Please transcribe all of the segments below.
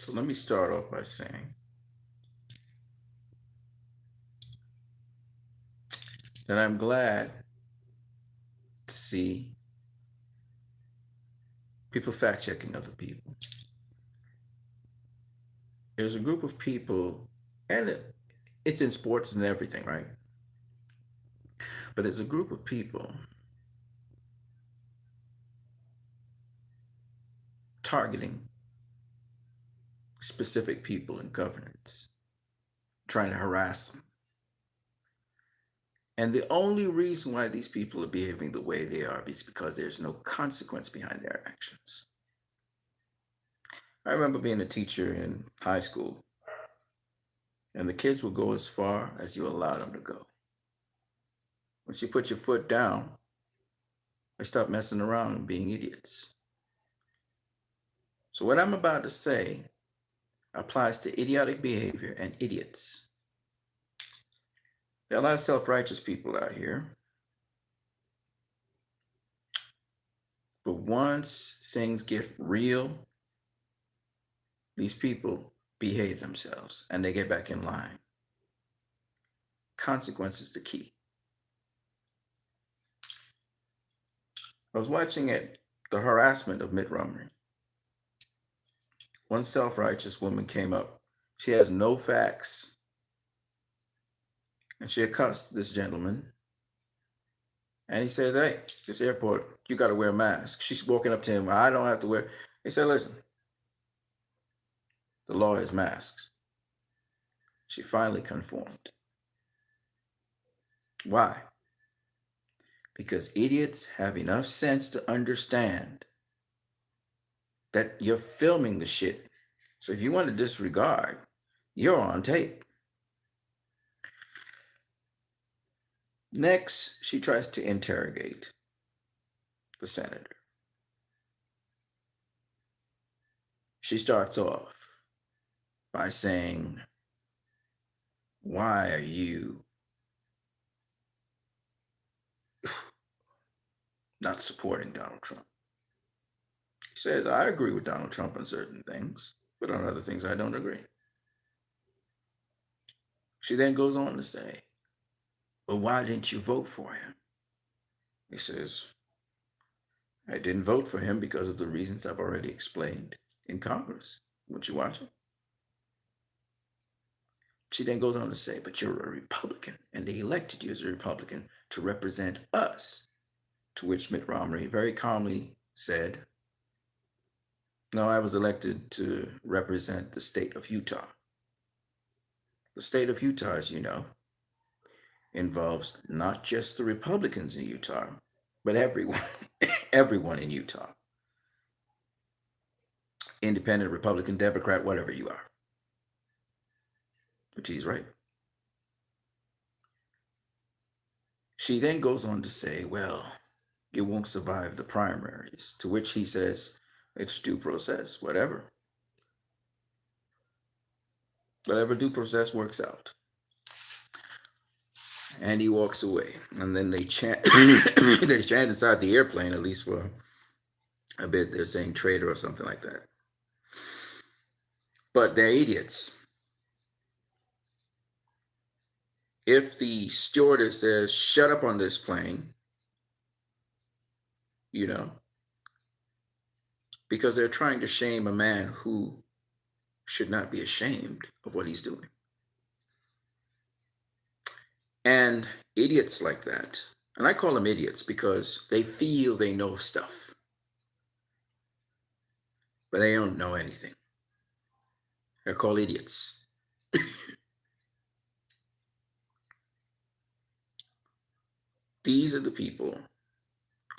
So let me start off by saying that I'm glad to see people fact checking other people. There's a group of people, and it's in sports and everything, right? But there's a group of people targeting specific people in governance, trying to harass them. And the only reason why these people are behaving the way they are is because there's no consequence behind their actions. I remember being a teacher in high school, and the kids would go as far as you allowed them to go. Once you put your foot down, they stop messing around and being idiots. So, what I'm about to say applies to idiotic behavior and idiots. There are a lot of self righteous people out here, but once things get real, these people behave themselves and they get back in line. Consequence is the key. I was watching it, the harassment of Mitt Romney. One self righteous woman came up. She has no facts. And she accosted this gentleman. And he says, "Hey, this airport, you got to wear a mask." She's walking up to him. "I don't have to wear." He said, "Listen, the law is masks." She finally conformed. Why? Because idiots have enough sense to understand that you're filming the shit. So if you want to disregard, you're on tape. Next, she tries to interrogate the senator. She starts off by saying, "Why are you not supporting Donald Trump?" He says, "I agree with Donald Trump on certain things, but on other things I don't agree." She then goes on to say, "Well, why didn't you vote for him?" He says, "I didn't vote for him because of the reasons I've already explained in Congress." Won't you watch it? She then goes on to say, "But you're a Republican, and they elected you as a Republican to represent us." To which Mitt Romney very calmly said, "No, I was elected to represent the state of Utah." The state of Utah, as you know, involves not just the Republicans in Utah, but everyone, everyone in Utah. Independent, Republican, Democrat, whatever you are. Which he's right. She then goes on to say, "Well, you won't survive the primaries." To which he says, "It's due process, whatever. Whatever due process works out." And he walks away. And then they chant, they chant inside the airplane, at least for a bit. They're saying traitor or something like that. But they're idiots. If the stewardess says, "Shut up on this plane," you know, because they're trying to shame a man who should not be ashamed of what he's doing. And idiots like that, and I call them idiots because they feel they know stuff, but they don't know anything. They're called idiots. These are the people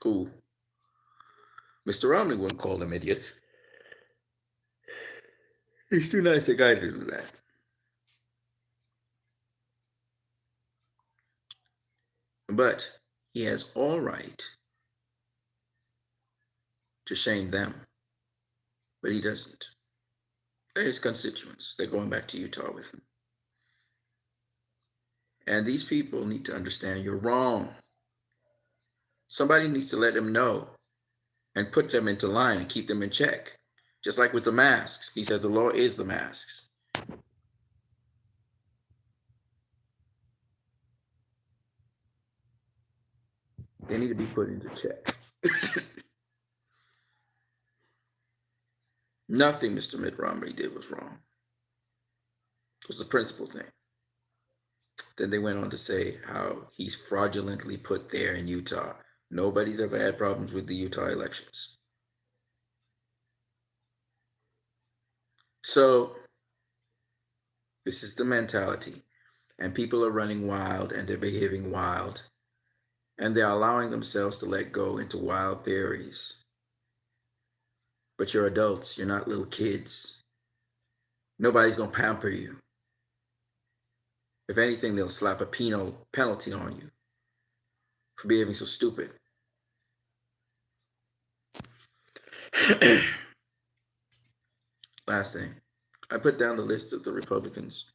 who Mr. Romney wouldn't call them idiots. He's too nice a guy to do that. But he has all right to shame them, but he doesn't. They're his constituents. They're going back to Utah with him. And these people need to understand you're wrong. Somebody needs to let them know and put them into line and keep them in check. Just like with the masks. He said the law is the masks. They need to be put into check. Nothing Mr. Mitt Romney did was wrong. It was the principal thing. Then they went on to say how he's fraudulently put there in Utah. Nobody's ever had problems with the Utah elections. So this is the mentality. And people are running wild and they're behaving wild. And they're allowing themselves to let go into wild theories. But you're adults, you're not little kids. Nobody's going to pamper you. If anything, they'll slap a penal penalty on you for behaving so stupid. Last thing, I put down the list of the Republicans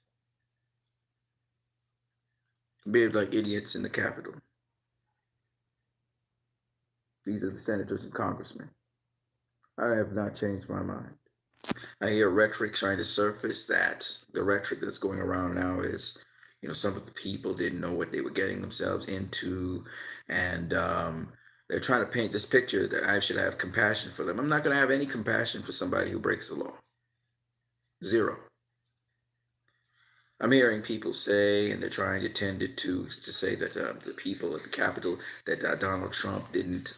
who behaved like idiots in the Capitol. These are the senators and congressmen. I have not changed my mind. I hear rhetoric trying to surface that the rhetoric that's going around now is, some of the people didn't know what they were getting themselves into, and they're trying to paint this picture that I should have compassion for them. I'm not going to have any compassion for somebody who breaks the law. Zero. I'm hearing people say, and they're trying to tend it to say that the people at the Capitol, that Donald Trump didn't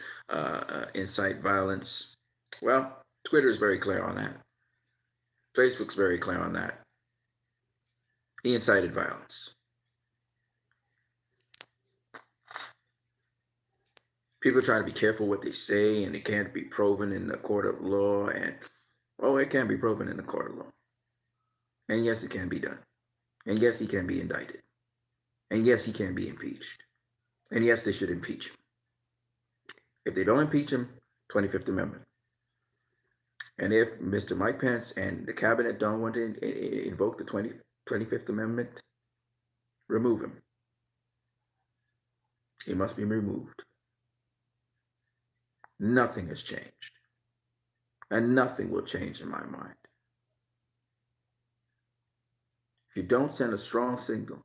incite violence. Well, Twitter is very clear on that. Facebook's very clear on that. He incited violence. People are trying to be careful what they say, and it can't be proven in the court of law. And, it can be proven in the court of law. And yes, it can be done. And yes, he can be indicted. And yes, he can be impeached. And yes, they should impeach him. If they don't impeach him, 25th Amendment. And if Mr. Mike Pence and the cabinet don't want to invoke the 25th Amendment, remove him. He must be removed. Nothing has changed. And nothing will change in my mind. If you don't send a strong signal,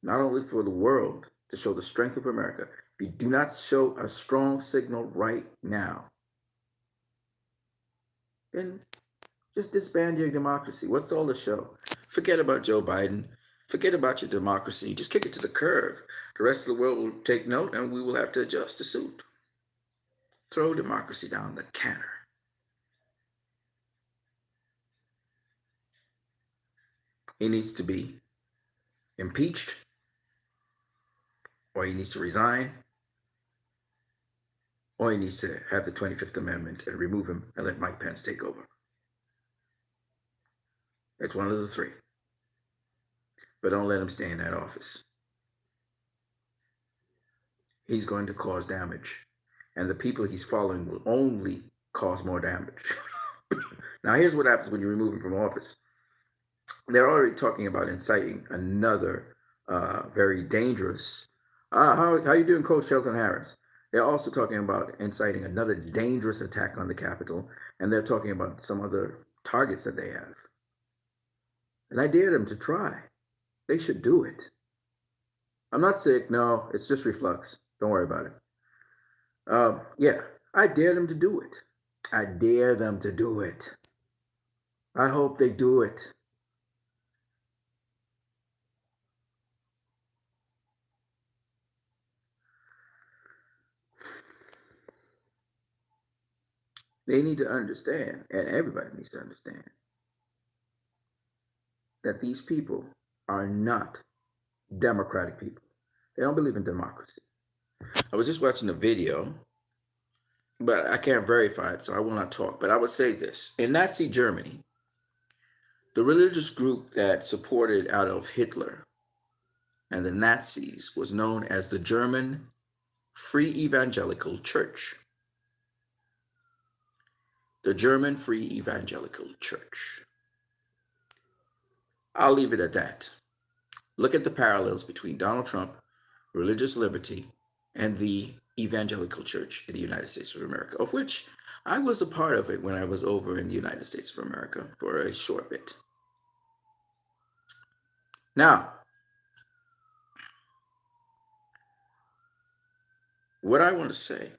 not only for the world to show the strength of America, if you do not show a strong signal right now, then just disband your democracy. What's all the show? Forget about Joe Biden. Forget about your democracy. Just kick it to the curb. The rest of the world will take note and we will have to adjust the suit. Throw democracy down the canner. He needs to be impeached, or he needs to resign, or he needs to have the 25th Amendment and remove him and let Mike Pence take over. It's one of the three. But don't let him stay in that office. He's going to cause damage. And the people he's following will only cause more damage. Now, here's what happens when you remove him from office. They're already talking about inciting another very dangerous. How you doing, Coach Shelton Harris? They're also talking about inciting another dangerous attack on the Capitol, and they're talking about some other targets that they have. And I dare them to try. They should do it. I'm not sick. No, it's just reflux. Don't worry about it. Yeah, I dare them to do it. I dare them to do it. I hope they do it. They need to understand, and everybody needs to understand, that these people are not democratic people. They don't believe in democracy. I was just watching a video, but I can't verify it, so I will not talk. But I would say this. In Nazi Germany, the religious group that supported Adolf Hitler and the Nazis was known as the German Free Evangelical Church. The German Free Evangelical Church. I'll leave it at that. Look at the parallels between Donald Trump, religious liberty, and the evangelical church in the United States of America, of which I was a part of it when I was over in the United States of America for a short bit. Now, what I want to say,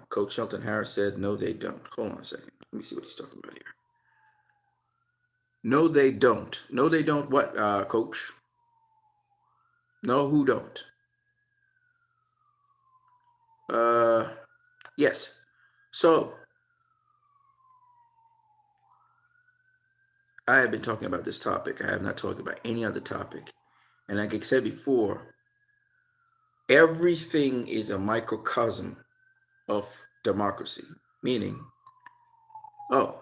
Coach Shelton Harris said, no, they don't. Hold on a second. Let me see what he's talking about here. No, they don't. No, they don't. What, Coach? No, who don't? Uh, yes. So I have been talking about this topic. I have not talked about any other topic. And like I said before, everything is a microcosm of democracy. Meaning, oh,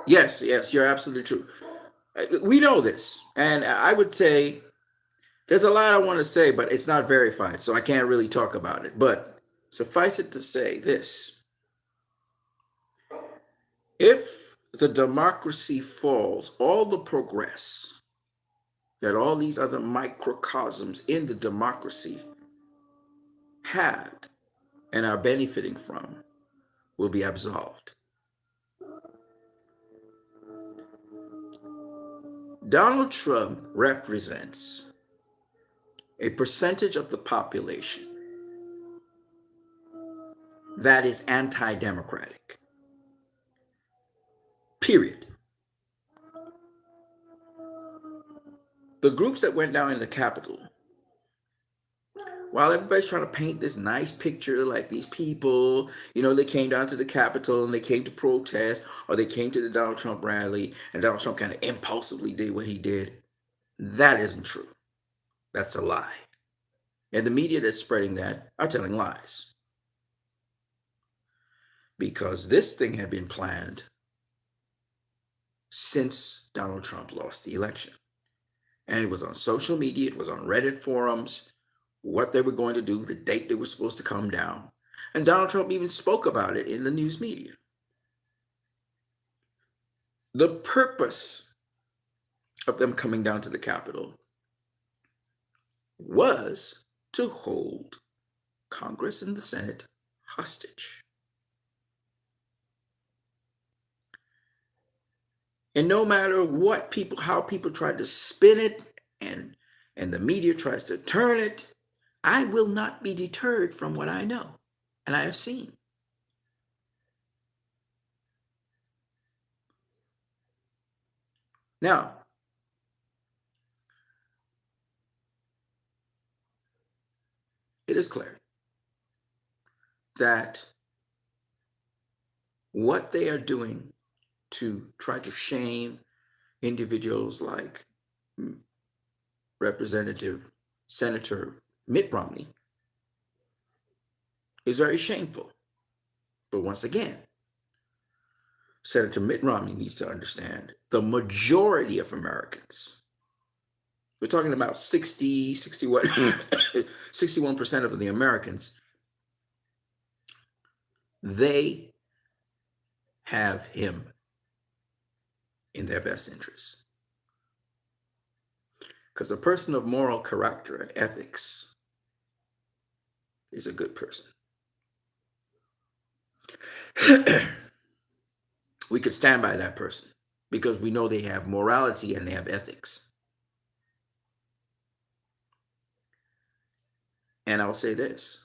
yes, yes, you're absolutely true. We know this. And I would say there's a lot I want to say, but it's not verified. So I can't really talk about it. But suffice it to say this: if the democracy falls, all the progress that all these other microcosms in the democracy had and are benefiting from will be absolved. Donald Trump represents a percentage of the population that is anti democratic. Period. The groups that went down in the Capitol, while everybody's trying to paint this nice picture, like these people, they came down to the Capitol and they came to protest, or they came to the Donald Trump rally, and Donald Trump kind of impulsively did what he did. That isn't true. That's a lie. And the media that's spreading that are telling lies. Because this thing had been planned since Donald Trump lost the election. And it was on social media, it was on Reddit forums, what they were going to do, the date they were supposed to come down. And Donald Trump even spoke about it in the news media. The purpose of them coming down to the Capitol was to hold Congress and the Senate hostage. And no matter how people try to spin it and the media tries to turn it, I will not be deterred from what I know and I have seen. Now, it is clear that what they are doing to try to shame individuals like Representative Senator Mitt Romney is very shameful. But once again, Senator Mitt Romney needs to understand the majority of Americans, we're talking about 61% of the Americans, they have him in their best interests. Because a person of moral character and ethics is a good person. We could stand by that person because we know they have morality and they have ethics. And I'll say this: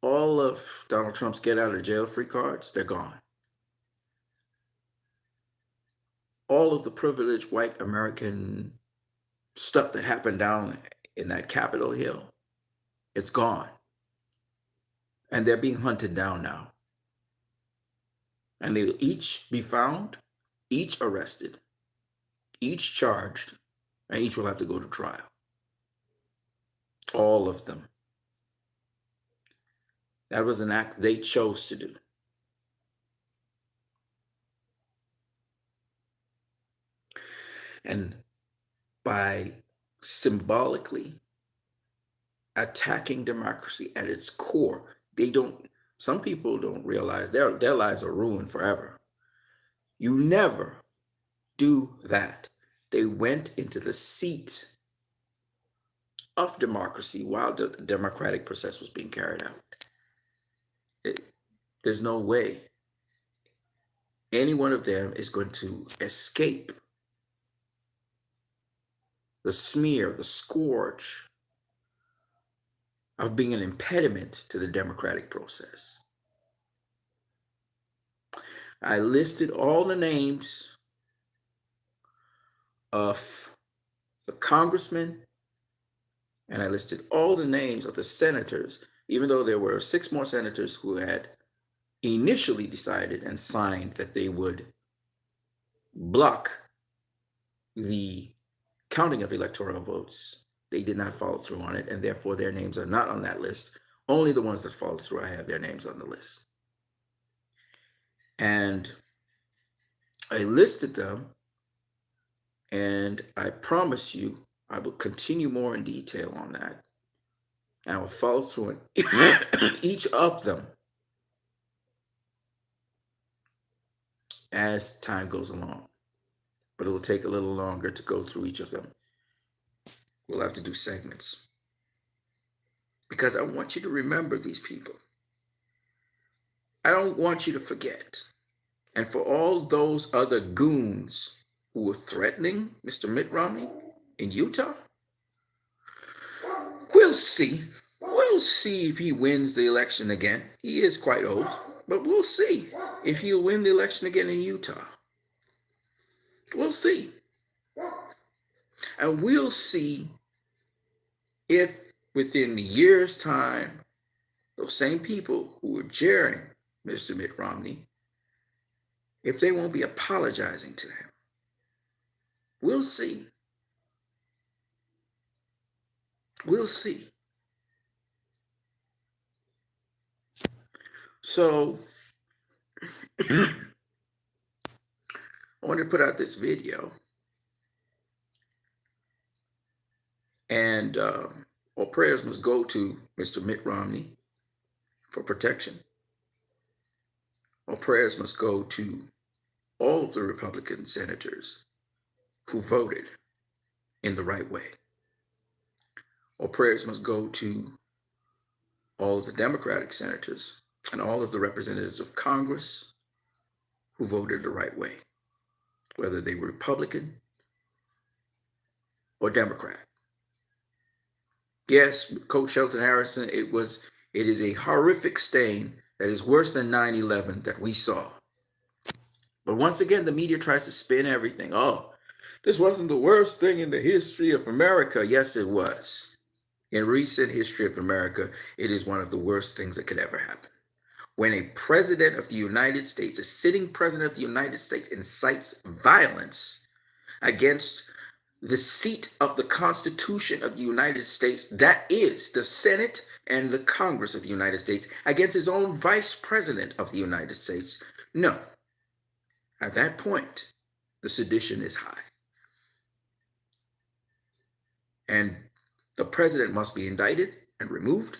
all of Donald Trump's get out of jail free cards, they're gone. All of the privileged white American stuff that happened down in that Capitol Hill, it's gone. And they're being hunted down now. And they'll each be found, each arrested, each charged, and each will have to go to trial. All of them. That was an act they chose to do. And by symbolically attacking democracy at its core, some people don't realize their lives are ruined forever. You never do that. They went into the seat of democracy while the democratic process was being carried out. It, there's no way any one of them is going to escape the smear, the scourge of being an impediment to the democratic process. I listed all the names of the congressmen and I listed all the names of the senators, even though there were 6 more senators who had initially decided and signed that they would block the counting of electoral votes. They did not follow through on it, and therefore their names are not on that list. Only the ones that followed through, I have their names on the list. And I listed them, and I promise you I will continue more in detail on that. And I will follow through on each of them as time goes along. But it will take a little longer to go through each of them. We'll have to do segments. Because I want you to remember these people. I don't want you to forget. And for all those other goons who were threatening Mr. Mitt Romney in Utah, we'll see. We'll see if he wins the election again. He is quite old, but we'll see if he'll win the election again in Utah. We'll see. And we'll see if within a year's time, those same people who were jeering Mr. Mitt Romney, if they won't be apologizing to him. We'll see. We'll see. So, I wanted to put out this video. And all prayers must go to Mr. Mitt Romney for protection. All prayers must go to all of the Republican senators who voted in the right way. All prayers must go to all of the Democratic senators and all of the representatives of Congress who voted the right way, whether they were Republican or Democrat. Yes, Coach Shelton Harrison, it is a horrific stain that is worse than 9/11 that we saw. But once again, the media tries to spin everything. Oh, this wasn't the worst thing in the history of America. Yes, it was. In recent history of America, it is one of the worst things that could ever happen. When a president of the United States, a sitting president of the United States, incites violence against the seat of the Constitution of the United States, that is the Senate and the Congress of the United States, against his own vice president of the United States, no. At that point, the sedition is high. And the president must be indicted and removed.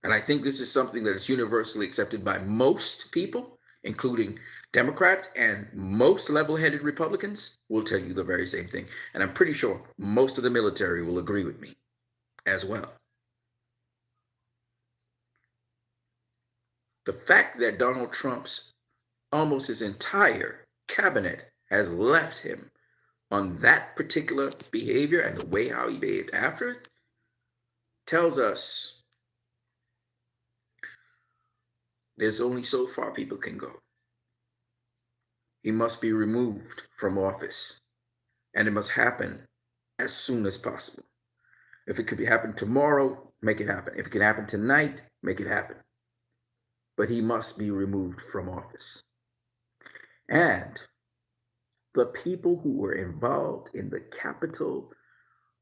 And I think this is something that is universally accepted by most people, including Democrats, and most level-headed Republicans will tell you the very same thing. And I'm pretty sure most of the military will agree with me as well. The fact that Donald Trump's almost his entire cabinet has left him on that particular behavior and the way how he behaved after it tells us there's only so far people can go. He must be removed from office, and it must happen as soon as possible. If it could happen tomorrow, make it happen. If it can happen tonight, make it happen. But he must be removed from office. And the people who were involved in the capital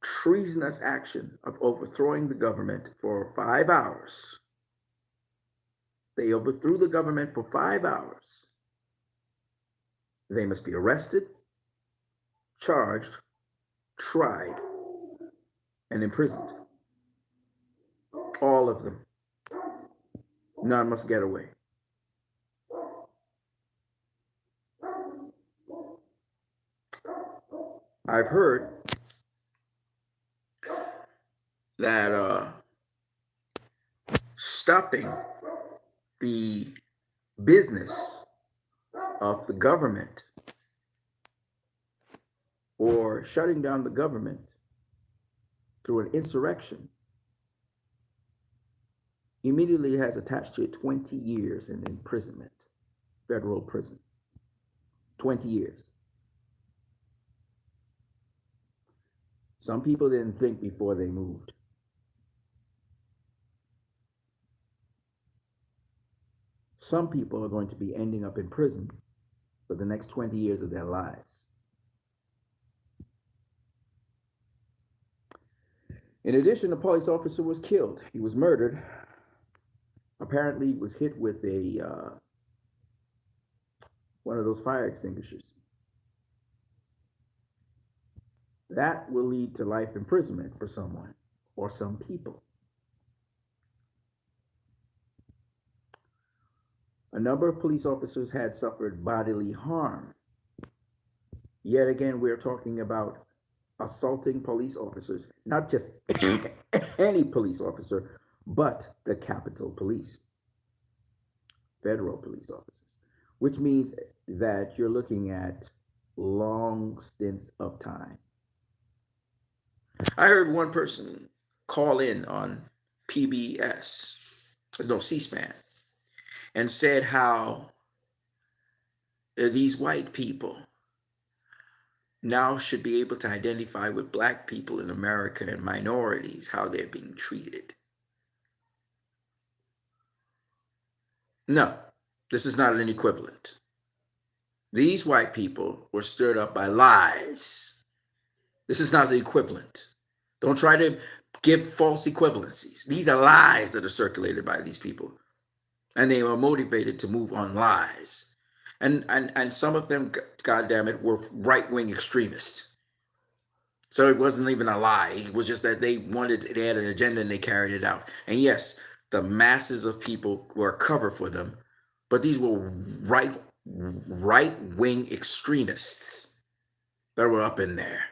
treasonous action of overthrowing the government for 5 hours, they overthrew the government for 5 hours. They must be arrested, charged, tried, and imprisoned. All of them. None must get away. I've heard that stopping the business of the government or shutting down the government through an insurrection immediately has attached to it 20 years in imprisonment, federal prison. 20 years. Some people didn't think before they moved. Some people are going to be ending up in prison for the next 20 years of their lives. In addition, a police officer was killed. He was murdered. Apparently, he was hit with a one of those fire extinguishers. That will lead to life imprisonment for someone or some people. A number of police officers had suffered bodily harm. Yet again, we're talking about assaulting police officers, not just any police officer, but the Capitol Police, federal police officers, which means that you're looking at long stints of time. I heard one person call in on PBS, there's no C-SPAN, and said how these white people now should be able to identify with black people in America and minorities, how they're being treated. No, this is not an equivalent. These white people were stirred up by lies. This is not the equivalent. Don't try to give false equivalencies. These are lies that are circulated by these people. And they were motivated to move on lies. And some of them, goddamn it, were right-wing extremists. So it wasn't even a lie. It was just that they had an agenda and they carried it out. And yes, the masses of people were a cover for them, but these were right-wing extremists that were up in there.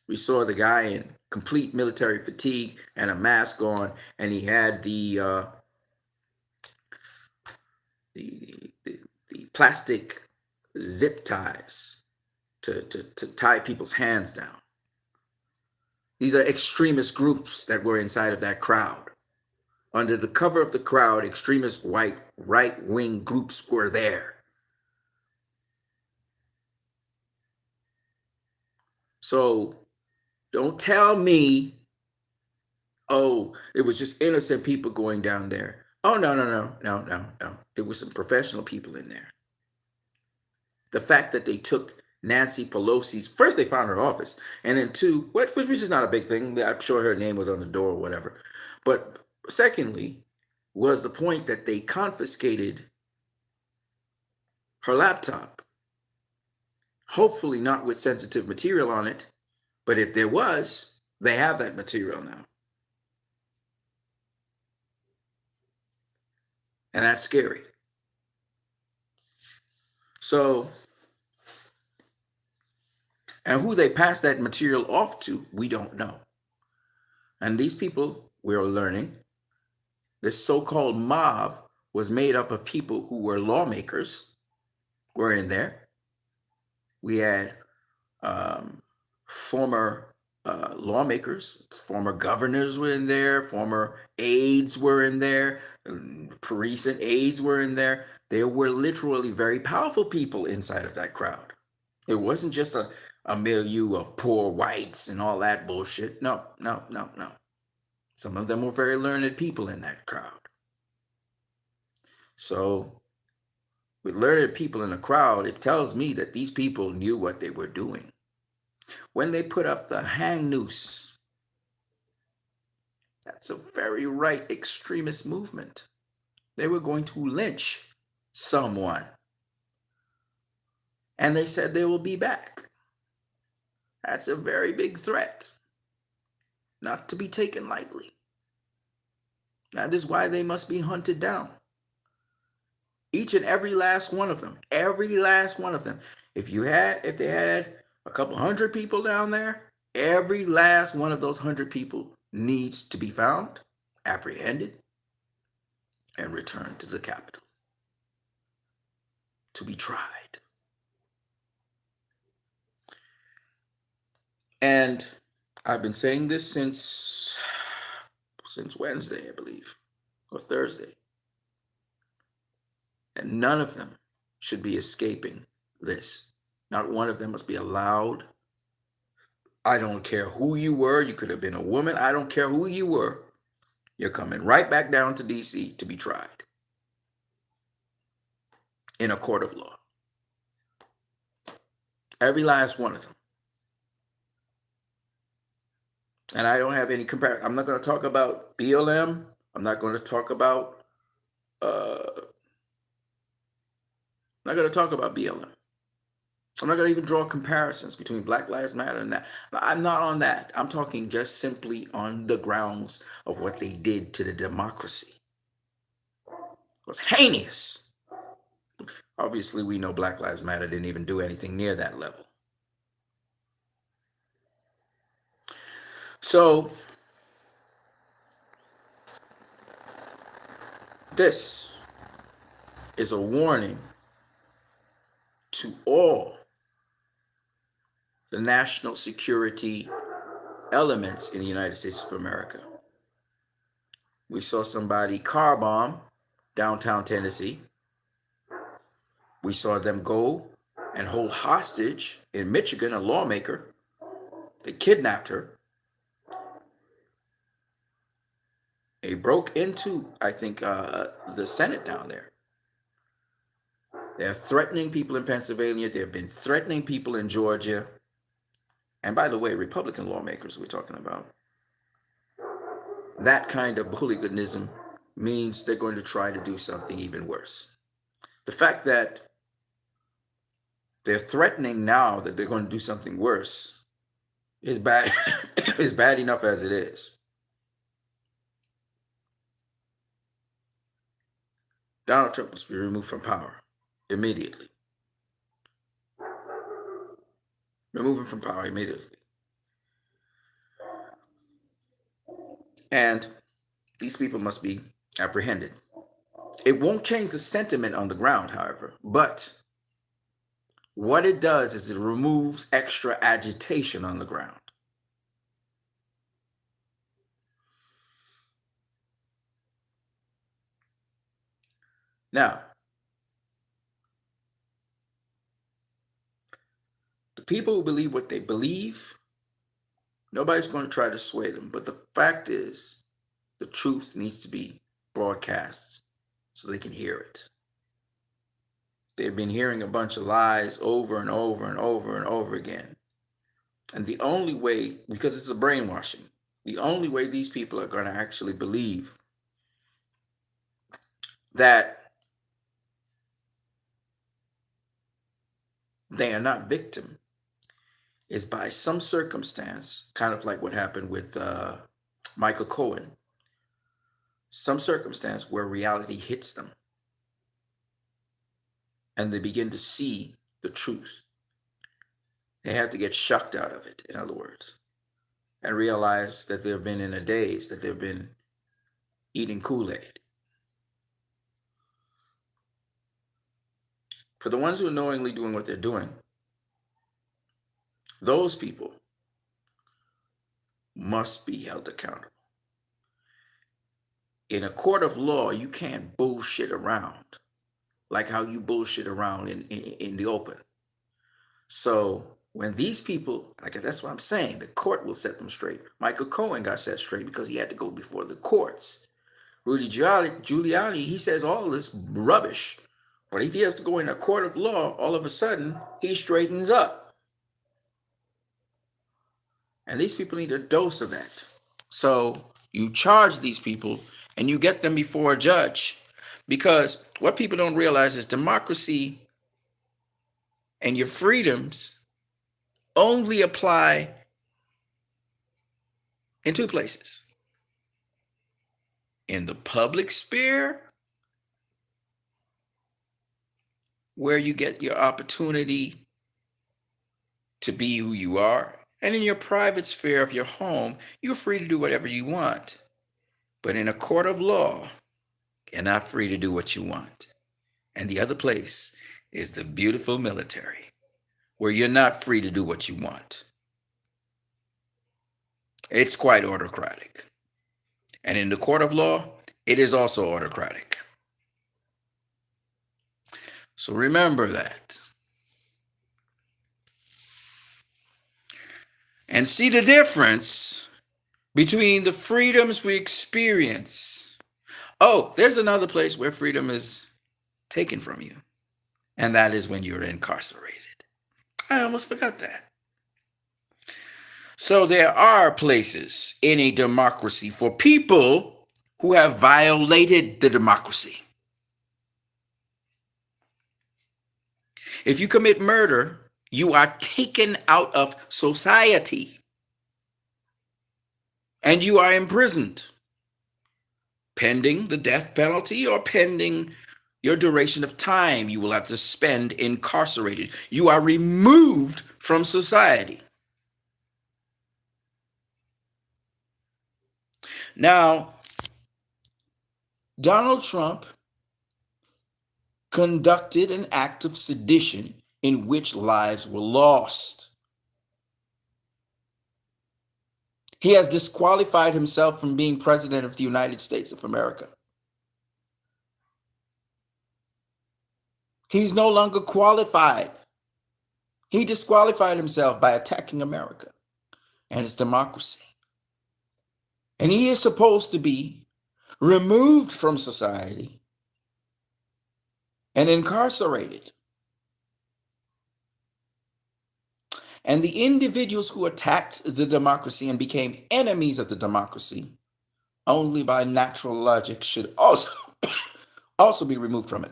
We saw the guy in complete military fatigue and a mask on, and he had the plastic zip ties to tie people's hands down. These are extremist groups that were inside of that crowd. Under the cover of the crowd, extremist white right-wing groups were there. So don't tell me, oh, it was just innocent people going down there. Oh, no. There were some professional people in there. The fact that they took Nancy Pelosi's, first they found her office, and then two, which is not a big thing. I'm sure her name was on the door or whatever. But secondly, was the point that they confiscated her laptop. Hopefully not with sensitive material on it, but if there was, they have that material now. And that's scary. So, and who they passed that material off to, we don't know. And these people, we're learning, this so-called mob was made up of people who were lawmakers, were in there. We had former lawmakers, former governors were in there, former aides were in there, recent aides were in there. There were literally very powerful people inside of that crowd. It wasn't just a milieu of poor whites and all that bullshit. No. Some of them were very learned people in that crowd. So with learned people in the crowd, it tells me that these people knew what they were doing. When they put up the hang noose, that's a very right extremist movement. They were going to lynch someone. And they said they will be back. That's a very big threat, not to be taken lightly. That is why they must be hunted down. Each and every last one of them. Every last one of them. If they had a couple hundred people down there, Every last one of those 100 people needs to be found, apprehended, and returned to the capital to be tried. And I've been saying this since Wednesday, I believe, or Thursday. And none of them should be escaping this. Not one of them must be allowed. I don't care who you were. You could have been a woman. I don't care who you were. You're coming right back down to DC to be tried in a court of law. Every last one of them. And I don't have any comparison. I'm not going to talk about BLM. I'm not going to talk about I'm not going to talk about BLM. I'm not going to even draw comparisons between Black Lives Matter and that. I'm not on that. I'm talking just simply on the grounds of what they did to the democracy. It was heinous. Obviously, we know Black Lives Matter didn't even do anything near that level. So, this is a warning to all the national security elements in the United States of America. We saw somebody car bomb downtown Tennessee. We saw them go and hold hostage in Michigan a lawmaker. They kidnapped her. They broke into, I think, the Senate down there. They're threatening people in Pennsylvania. They've been threatening people in Georgia. And by the way, Republican lawmakers we're talking about. That kind of hooliganism means they're going to try to do something even worse. The fact that they're threatening now that they're going to do something worse is bad, is bad enough as it is. Donald Trump must be removed from power immediately. Remove him from power immediately. And these people must be apprehended. It won't change the sentiment on the ground, however, but what it does is it removes extra agitation on the ground. Now, the people who believe what they believe, nobody's going to try to sway them. But the fact is, the truth needs to be broadcast so they can hear it. They've been hearing a bunch of lies over and over and over and over again. And the only way, because it's a brainwashing, the only way these people are going to actually believe that they are not victim is by some circumstance, kind of like what happened with Michael Cohen, some circumstance where reality hits them and they begin to see the truth. They have to get shocked out of it, in other words, and realize that they've been in a daze, that they've been eating Kool-Aid. For the ones who are knowingly doing what they're doing, those people must be held accountable. In a court of law, you can't bullshit around like how you bullshit around in the open. So when these people, like that's what I'm saying, the court will set them straight. Michael Cohen got set straight because he had to go before the courts. Rudy Giuliani, he says all this rubbish. But if he has to go in a court of law, all of a sudden, he straightens up. And these people need a dose of that. So you charge these people and you get them before a judge. Because what people don't realize is democracy and your freedoms only apply in two places. In the public sphere, where you get your opportunity to be who you are And in your private sphere of your home, you're free to do whatever you want. But in a court of law, you're not free to do what you want. And the other place is the beautiful military, where you're not free to do what you want. It's quite autocratic. And in the court of law, it is also autocratic. So remember that. And see the difference between the freedoms we experience. Oh, there's another place where freedom is taken from you, and that is when you're incarcerated. I almost forgot that. So there are places in a democracy for people who have violated the democracy. If you commit murder, you are taken out of society and you are imprisoned, pending the death penalty or pending your duration of time you will have to spend incarcerated. You are removed from society. Now, Donald Trump conducted an act of sedition in which lives were lost. He has disqualified himself from being president of the United States of America. He's no longer qualified. He disqualified himself by attacking America and its democracy. And he is supposed to be removed from society and incarcerated. And the individuals who attacked the democracy and became enemies of the democracy only by natural logic should also be removed from it.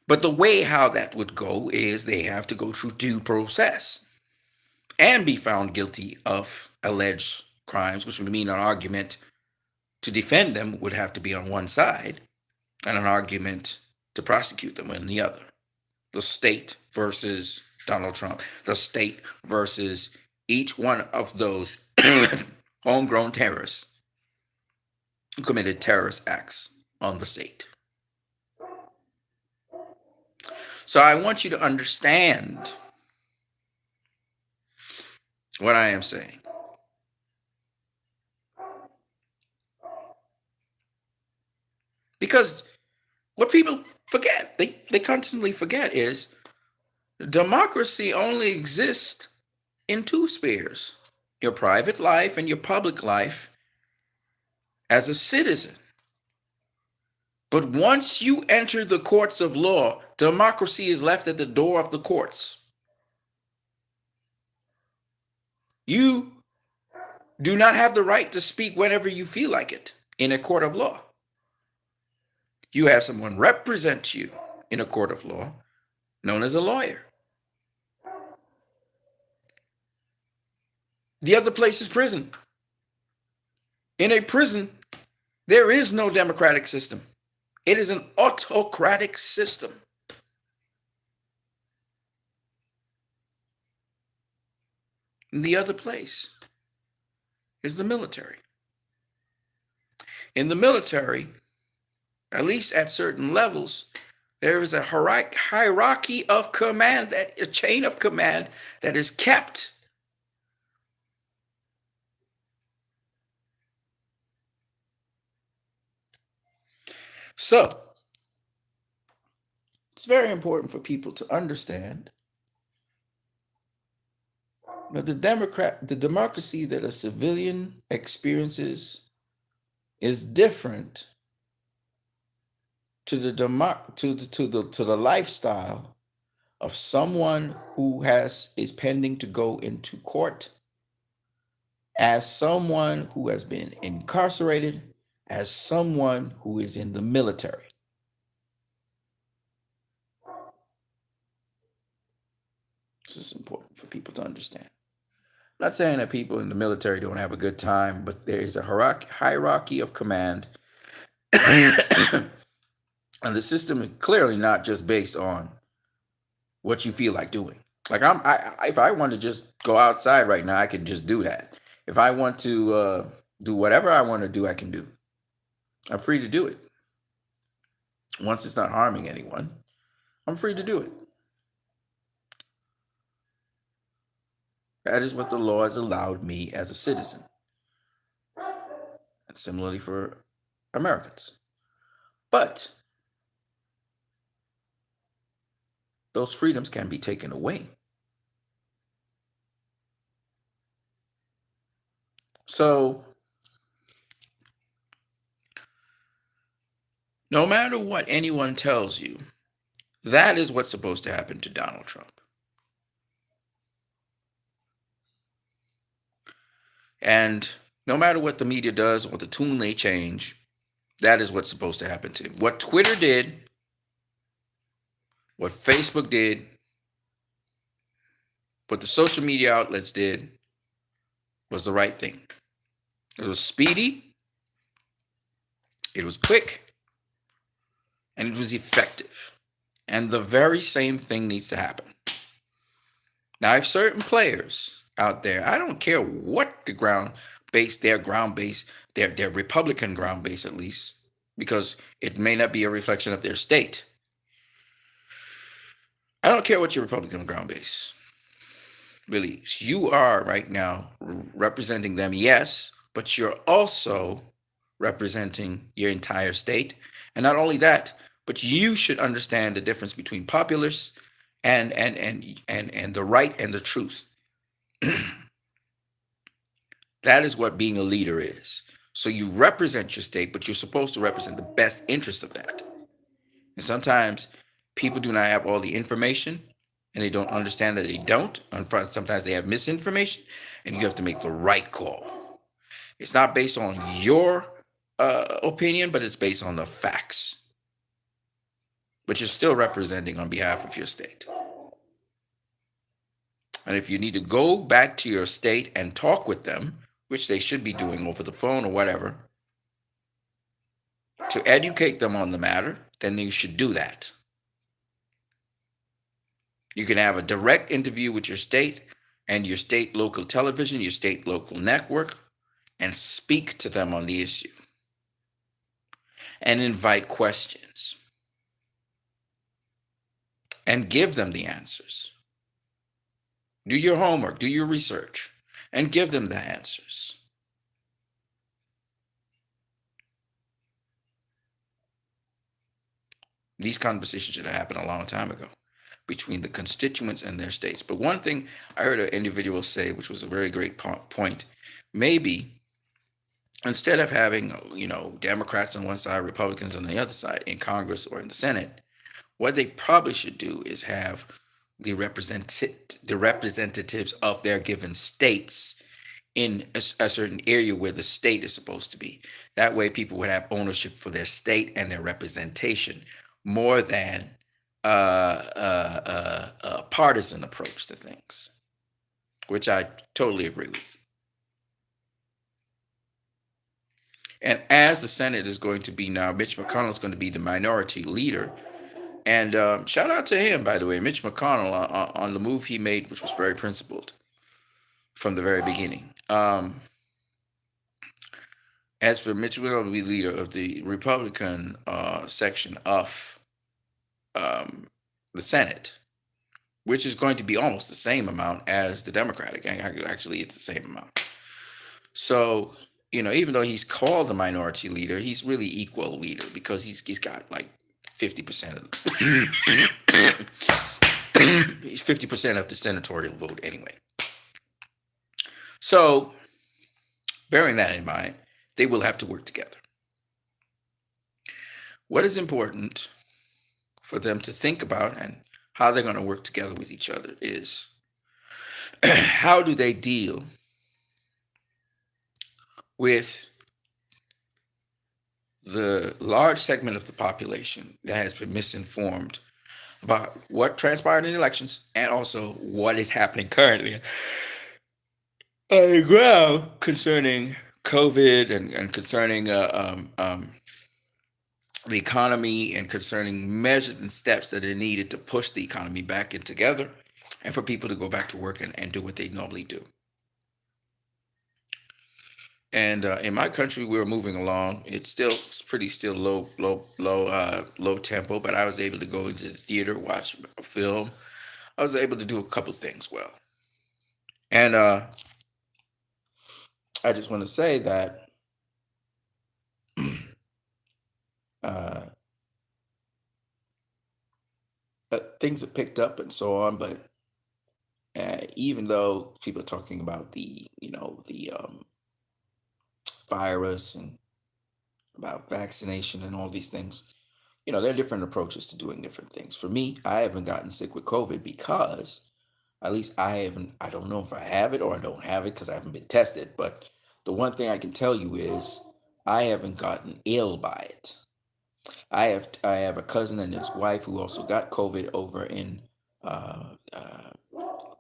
But the way how that would go is they have to go through due process and be found guilty of alleged crimes, which would mean an argument to defend them would have to be on one side and an argument to prosecute them on the other. The state versus Donald Trump, the state versus each one of those homegrown terrorists who committed terrorist acts on the state. So I want you to understand what I am saying. Because what people forget, they constantly forget is democracy only exists in two spheres: your private life and your public life as a citizen. But once you enter the courts of law, democracy is left at the door of the courts. You do not have the right to speak whenever you feel like it in a court of law. You have someone represent you in a court of law, known as a lawyer. The other place is prison. In a prison, there is no democratic system. It is an autocratic system. And the other place is the military. In the military, at least at certain levels, there is a hierarchy of command, a chain of command that is kept. So, it's very important for people to understand that the democracy that a civilian experiences is different to the lifestyle of someone who is pending to go into court, as someone who has been incarcerated, as someone who is in the military. This is important for people to understand. I'm not saying that people in the military don't have a good time, but there is a hierarchy of command. And the system is clearly not just based on what you feel like doing. Like if I want to just go outside right now, I could just do that. If I want to do whatever I want to do, I can do. I'm free to do it. Once it's not harming anyone, I'm free to do it. That is what the law has allowed me as a citizen. And similarly for Americans. But those freedoms can be taken away. So, no matter what anyone tells you, that is what's supposed to happen to Donald Trump. And no matter what the media does or the tune they change, that is what's supposed to happen to him. What Twitter did, what Facebook did, what the social media outlets did was the right thing. It was speedy, it was quick, and it was effective. And the very same thing needs to happen. Now, if certain players out there, I don't care what the ground base, their Republican ground base at least, because it may not be a reflection of their state. I don't care what your Republican ground base believes. You are right now representing them, yes, but you're also representing your entire state. And not only that, but you should understand the difference between populists and the right and the truth. That is what being a leader is. So you represent your state, but you're supposed to represent the best interest of that. And sometimes people do not have all the information and they don't understand that they don't. Sometimes they have misinformation and you have to make the right call. It's not based on your opinion, but it's based on the facts. But you're still representing on behalf of your state. And if you need to go back to your state and talk with them, which they should be doing over the phone or whatever, to educate them on the matter, then you should do that. You can have a direct interview with your state and your state local television, your state local network, and speak to them on the issue. And invite questions. And give them the answers. Do your homework, do your research, and give them the answers. These conversations should have happened a long time ago between the constituents and their states. But one thing I heard an individual say, which was a very great point, maybe instead of having, Democrats on one side, Republicans on the other side in Congress or in the Senate, what they probably should do is have the representatives of their given states in a certain area where the state is supposed to be. That way people would have ownership for their state and their representation more than a partisan approach to things, which I totally agree with. And as the Senate is going to be now, Mitch McConnell is going to be the minority leader. And shout out to him, by the way, Mitch McConnell, on the move he made, which was very principled from the very beginning. As for Mitch McConnell to be leader of the Republican section of the Senate, which is going to be almost the same amount as the Democratic. Actually, it's the same amount. So, even though he's called the minority leader, he's really equal leader because he's got like 50% of he's 50% of the senatorial vote anyway. So, bearing that in mind, they will have to work together. What is important for them to think about and how they're going to work together with each other is how do they deal with the large segment of the population that has been misinformed about what transpired in elections and also what is happening currently on the ground concerning COVID and concerning the economy and concerning measures and steps that are needed to push the economy back in together and for people to go back to work and do what they normally do. And in my country, we're moving along. It's pretty still low tempo. But I was able to go into the theater, watch a film. I was able to do a couple things well. And I just want to say that uh, things have picked up and so on. But even though people are talking about the virus and about vaccination and all these things, there are different approaches to doing different things. For me, I haven't gotten sick with COVID because at least I haven't, I don't know if I have it or I don't have it because I haven't been tested. But the one thing I can tell you is I haven't gotten ill by it. I have a cousin and his wife who also got COVID over in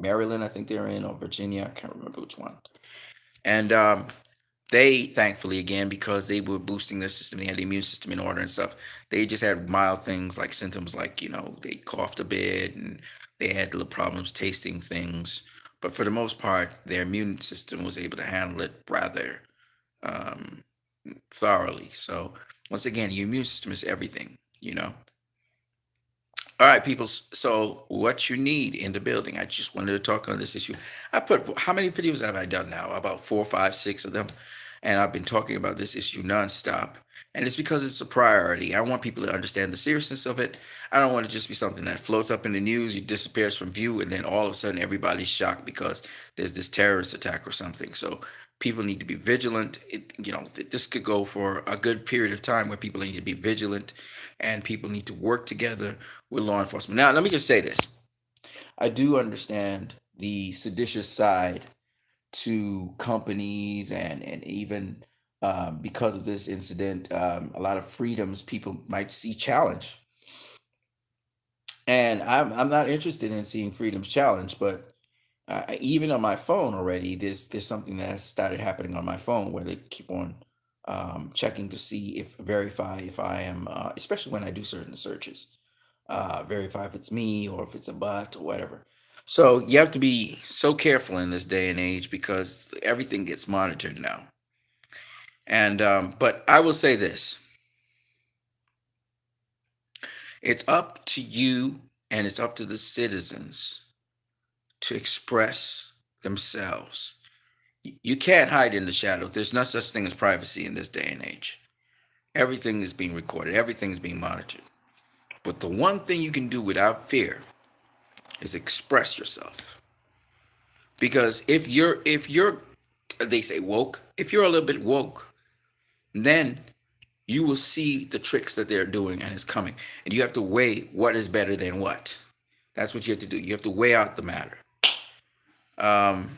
Maryland, I think they're in, or Virginia. I can't remember which one. And they thankfully, again, because they were boosting their system, they had the immune system in order and stuff. They just had mild things like symptoms, like they coughed a bit and they had little problems tasting things. But for the most part, their immune system was able to handle it rather um, thoroughly. So once again, your immune system is everything. All right, people. So, what you need in the building? I just wanted to talk on this issue. I put how many videos have I done now? About four, five, six of them, and I've been talking about this issue nonstop. And it's because it's a priority. I want people to understand the seriousness of it. I don't want it to just be something that floats up in the news, it disappears from view, and then all of a sudden everybody's shocked because there's this terrorist attack or something. So people need to be vigilant. This could go for a good period of time where people need to be vigilant and people need to work together with law enforcement. Now, let me just say this. I do understand the seditious side to companies and even because of this incident, a lot of freedoms people might see challenged. And I'm not interested in seeing freedoms challenged, but even on my phone already, there's something that has started happening on my phone where they keep on checking to see if verify if I am, especially when I do certain searches, verify if it's me or if it's a bot or whatever. So you have to be so careful in this day and age because everything gets monitored now. And but I will say this: it's up to you and it's up to the citizens to express themselves. You can't hide in the shadows. There's no such thing as privacy in this day and age. Everything is being recorded, everything is being monitored. But the one thing you can do without fear is express yourself. Because if you're they say woke, if you're a little bit woke, then you will see the tricks that they're doing and it's coming. And you have to weigh what is better than what. That's what you have to do. You have to weigh out the matter. Um,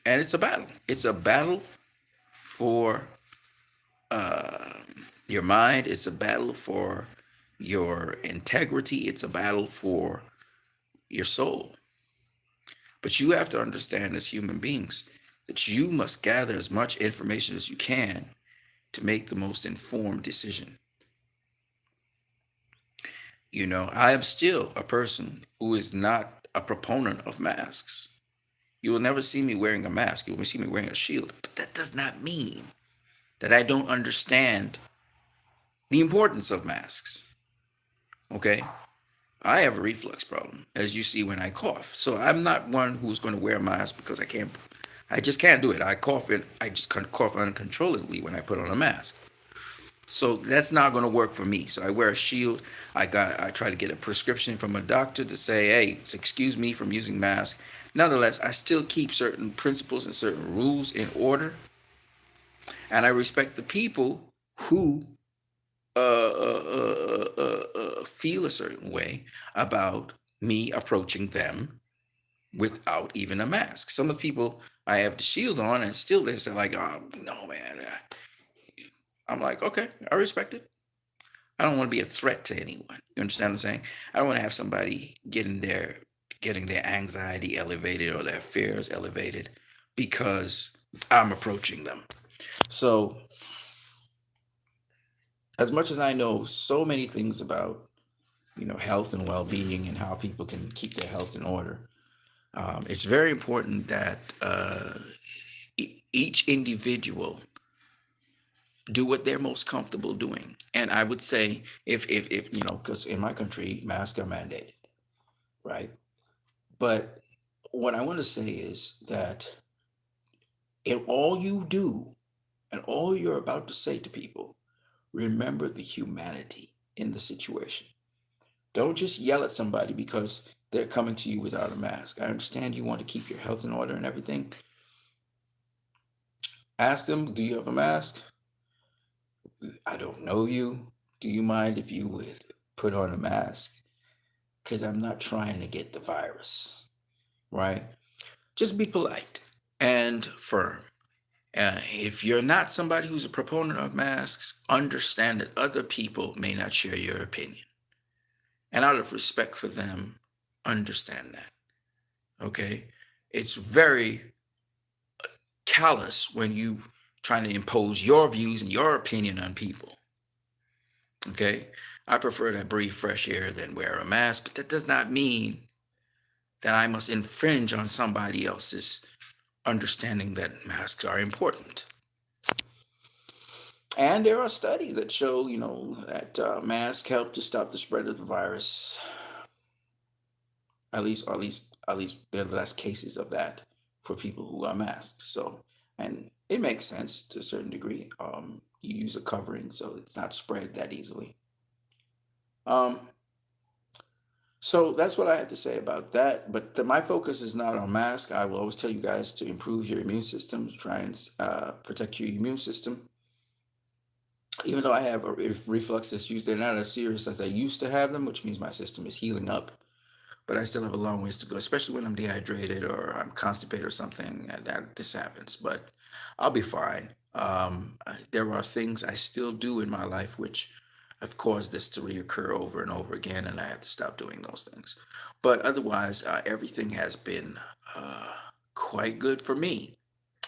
and it's a battle. It's a battle for uh, your mind. It's a battle for your integrity. It's a battle for your soul. But you have to understand as human beings that you must gather as much information as you can to make the most informed decision. I am still a person who is not a proponent of masks. You will never see me wearing a mask. You will see me wearing a shield. But that does not mean that I don't understand the importance of masks. Okay? I have a reflux problem, as you see when I cough. So I'm not one who's going to wear a mask because I just can't do it. I just can't cough uncontrollably when I put on a mask. So that's not going to work for me. So I wear a shield. I try to get a prescription from a doctor to say, hey, excuse me from using masks. Nonetheless, I still keep certain principles and certain rules in order, and I respect the people who feel a certain way about me approaching them without even a mask. Some of the people I have the shield on, and still they say like, "Oh no, man." I'm like, okay, I respect it. I don't want to be a threat to anyone. You understand what I'm saying? I don't want to have somebody getting their anxiety elevated or their fears elevated because I'm approaching them. So, as much as I know so many things about health and well-being and how people can keep their health in order. It's very important that each individual do what they're most comfortable doing. And I would say, if because in my country, masks are mandated, right? But what I want to say is that in all you do and all you're about to say to people, remember the humanity in the situation. Don't just yell at somebody because they're coming to you without a mask. I understand you want to keep your health in order and everything. Ask them, do you have a mask? I don't know you. Do you mind if you would put on a mask? Because I'm not trying to get the virus, right? Just be polite and firm. If you're not somebody who's a proponent of masks, understand that other people may not share your opinion. And out of respect for them, understand that. Okay? It's very callous when you trying to impose your views and your opinion on people. Okay? I prefer to breathe fresh air than wear a mask, but that does not mean that I must infringe on somebody else's understanding that masks are important. And there are studies that show, that masks help to stop the spread of the virus. At least there are less cases of that for people who are masked. So, and it makes sense to a certain degree. You use a covering so it's not spread that easily. Um, so that's what I had to say about that. But my focus is not on masks. I will always tell you guys to improve your immune system, to try and protect your immune system. Even though I have a reflux issues, they're not as serious as I used to have them, which means my system is healing up. But I still have a long ways to go, especially when I'm dehydrated or I'm constipated or something, and that this happens. But I'll be fine. There are things I still do in my life which have caused this to reoccur over and over again, and I have to stop doing those things. But otherwise, everything has been uh, quite good for me.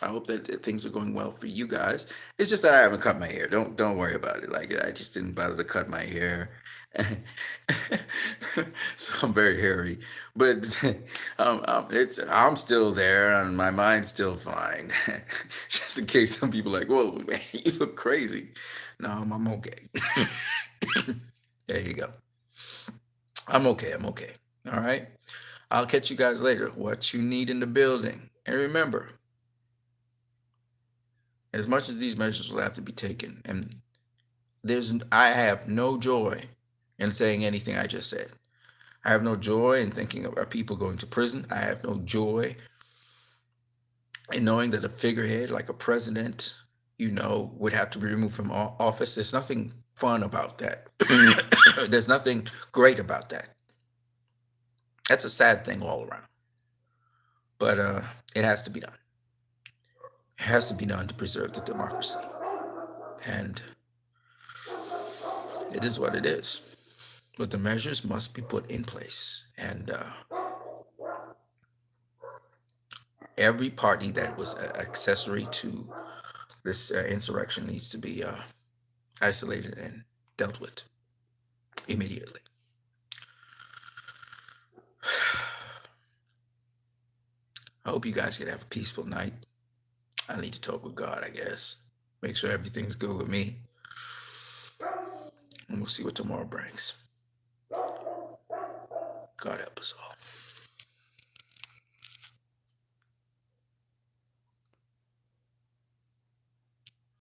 I hope that things are going well for you guys. It's just that I haven't cut my hair. Don't worry about it. Like I just didn't bother to cut my hair, so I'm very hairy. But I'm still there and my mind's still fine. Just in case some people are like, whoa, man, you look crazy. No, I'm okay. There you go. I'm okay. I'm okay. All right. I'll catch you guys later. What you need in the building, and remember, as much as these measures will have to be taken, and I have no joy in saying anything I just said. I have no joy in thinking about people going to prison. I have no joy in knowing that a figurehead like a president, would have to be removed from office. There's nothing fun about that. There's nothing great about that. That's a sad thing all around. But it has to be done. It has to be done to preserve the democracy. And it is what it is. But the measures must be put in place. And every party that was accessory to this insurrection needs to be isolated and dealt with immediately. I hope you guys can have a peaceful night. I need to talk with God, I guess. Make sure everything's good with me. And we'll see what tomorrow brings. God help us all.